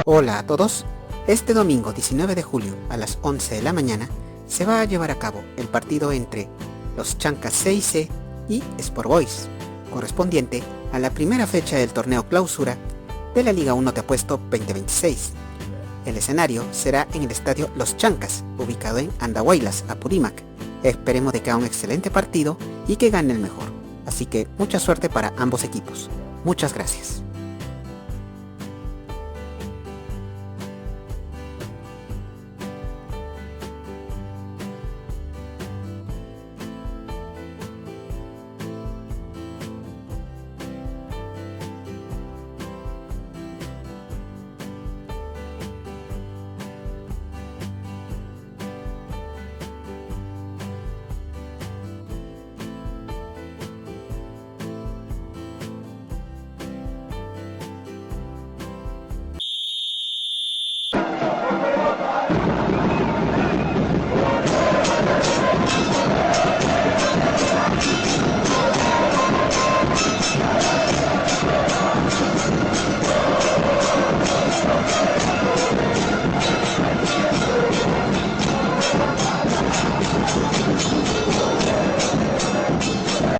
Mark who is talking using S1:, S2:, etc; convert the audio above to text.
S1: Hola a todos. Este domingo 19 de julio a las 11 de la mañana se va a llevar a cabo el partido entre los Chankas CYC y Esperemos, correspondiente a la primera fecha del Torneo Clausura de la Liga 1 Te Apuesto 2026. El escenario será en el estadio Los Chankas, ubicado en Andahuaylas, Apurímac. Esperemos de que haga un excelente partido y que gane el mejor. Así que mucha suerte para ambos equipos. Muchas gracias.